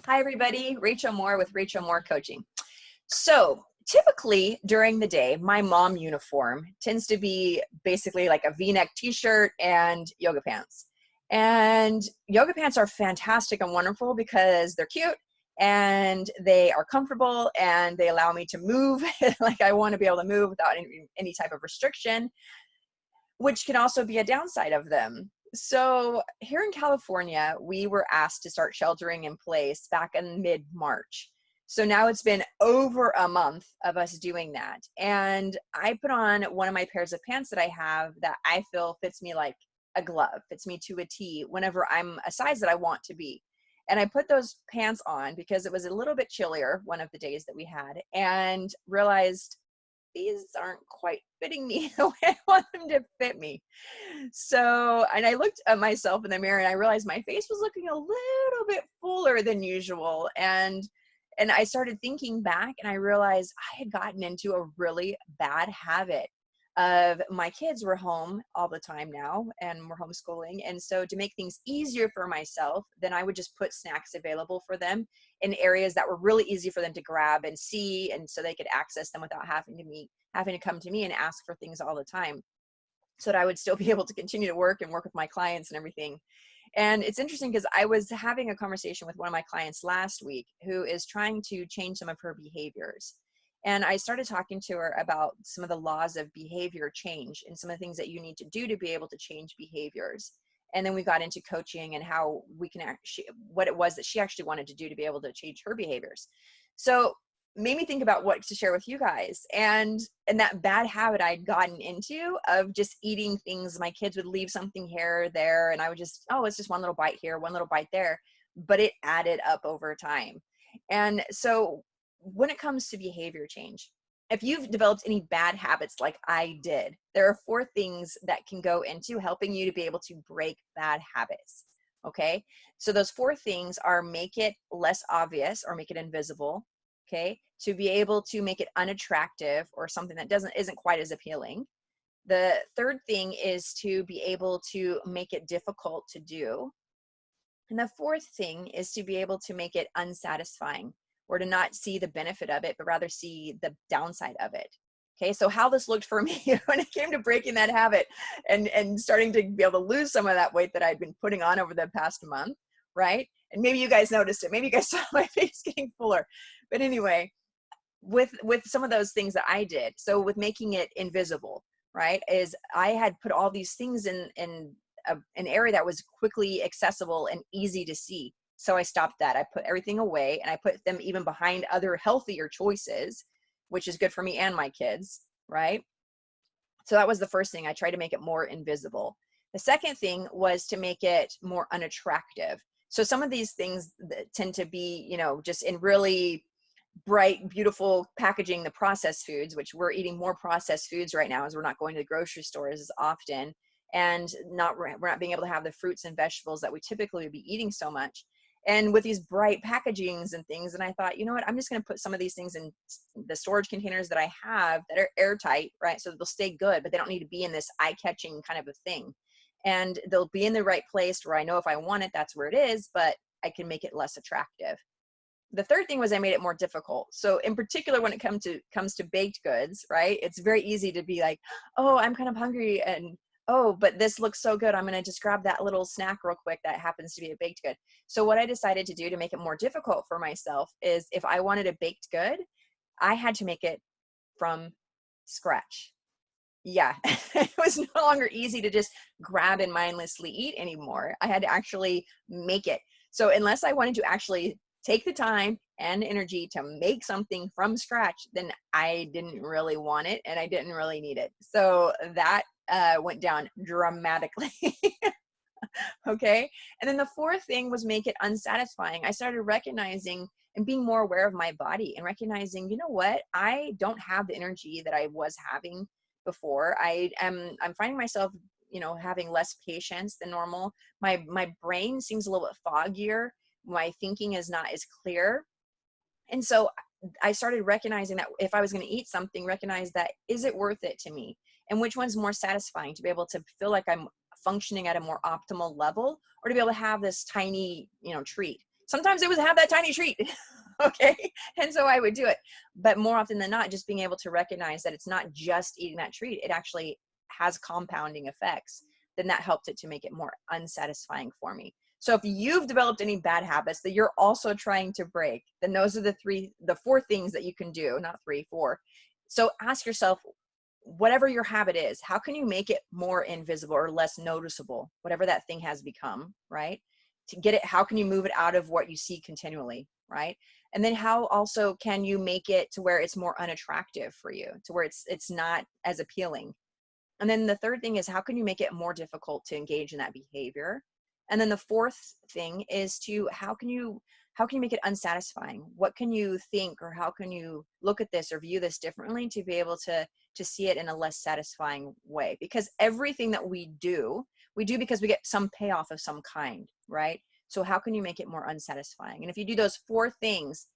Hi, everybody. Rachel Mohr with Rachel Mohr Coaching. So typically during the day, my mom uniform tends to be basically like a V-neck t-shirt and yoga pants. And yoga pants are fantastic and wonderful because they're cute and they are comfortable and they allow me to move like I want to be able to move without any type of restriction, which can also be a downside of them. So here in California, we were asked to start sheltering in place back in mid-March. So now it's been over a month of us doing that. And I put on one of my pairs of pants that I have that I feel fits me like a glove, fits me to a T whenever I'm a size that I want to be. And I put those pants on because it was a little bit chillier one of the days that we had, and realized these aren't quite fitting me the way I want them to fit me. So, and I looked at myself in the mirror and I realized my face was looking a little bit fuller than usual. And I started thinking back and I realized I had gotten into a really bad habit of my kids were home all the time now and we're homeschooling. And so to make things easier for myself, then I would just put snacks available for them in areas that were really easy for them to grab and see, and so they could access them without having to come to me and ask for things all the time, so that I would still be able to continue to work and work with my clients and everything. And it's interesting because I was having a conversation with one of my clients last week who is trying to change some of her behaviors. And I started talking to her about some of the laws of behavior change and some of the things that you need to do to be able to change behaviors. And then we got into coaching and how we can actually, what it was that she actually wanted to do to be able to change her behaviors. So made me think about what to share with you guys, and that bad habit I'd gotten into of just eating things. My kids would leave something here or there and I would just, oh, it's just one little bite here, one little bite there, but it added up over time. And so when it comes to behavior change, if you've developed any bad habits like I did, there are 4 things that can go into helping you to be able to break bad habits. Okay, so those 4 things are: make it less obvious or make it invisible. Okay, to be able to make it unattractive or something that isn't quite as appealing. The third thing is to be able to make it difficult to do. And the fourth thing is to be able to make it unsatisfying, or to not see the benefit of it, but rather see the downside of it. Okay, so how this looked for me when it came to breaking that habit and starting to be able to lose some of that weight that I'd been putting on over the past month, right? And maybe you guys noticed it. Maybe you guys saw my face getting fuller. But anyway, with some of those things that I did, so with making it invisible, right, is I had put all these things in an area that was quickly accessible and easy to see. So I stopped that. I put everything away and I put them even behind other healthier choices, which is good for me and my kids, right? So that was the first thing. I tried to make it more invisible. The second thing was to make it more unattractive. So some of these things that tend to be, just in really bright, beautiful packaging, the processed foods, which we're eating more processed foods right now as we're not going to the grocery stores as often, and we're not being able to have the fruits and vegetables that we typically would be eating so much. And with these bright packagings and things, and I thought, you know what, I'm just going to put some of these things in the storage containers that I have that are airtight, right? So they'll stay good, but they don't need to be in this eye-catching kind of a thing. And they'll be in the right place where I know if I want it, that's where it is, but I can make it less attractive. The third thing was I made it more difficult. So in particular, when it comes to baked goods, right? It's very easy to be like, oh, I'm kind of hungry, and oh, but this looks so good, I'm going to just grab that little snack real quick that happens to be a baked good. So what I decided to do to make it more difficult for myself is, if I wanted a baked good, I had to make it from scratch. Yeah, it was no longer easy to just grab and mindlessly eat anymore. I had to actually make it. So unless I wanted to actually take the time and energy to make something from scratch, then I didn't really want it and I didn't really need it. So that went down dramatically. Okay. And then the fourth thing was make it unsatisfying. I started recognizing and being more aware of my body and recognizing, you know what, I don't have the energy that I was having before. I'm finding myself, having less patience than normal. My brain seems a little bit foggier. My thinking is not as clear. And so I started recognizing that if I was going to eat something, recognize that, is it worth it to me? And which one's more satisfying, to be able to feel like I'm functioning at a more optimal level, or to be able to have this tiny, treat. Sometimes it was have that tiny treat. Okay. And so I would do it. But more often than not, just being able to recognize that it's not just eating that treat, it actually has compounding effects, then that helped it to make it more unsatisfying for me. So if you've developed any bad habits that you're also trying to break, then those are the four things that you can do, not three, four. So ask yourself, whatever your habit is, how can you make it more invisible or less noticeable, whatever that thing has become, right? To get it, how can you move it out of what you see continually, right? And then how also can you make it to where it's more unattractive for you, to where it's not as appealing. And then the third thing is, how can you make it more difficult to engage in that behavior? And then the fourth thing is to how can you make it unsatisfying? What can you think, or how can you look at this or view this differently to be able to see it in a less satisfying way? Because everything that we do because we get some payoff of some kind, right? So how can you make it more unsatisfying? And if you do those four things,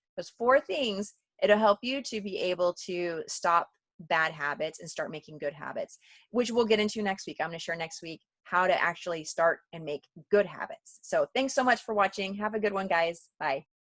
it'll help you to be able to stop bad habits and start making good habits, which we'll get into next week. I'm going to share next week how to actually start and make good habits. So thanks so much for watching. Have a good one, guys. Bye.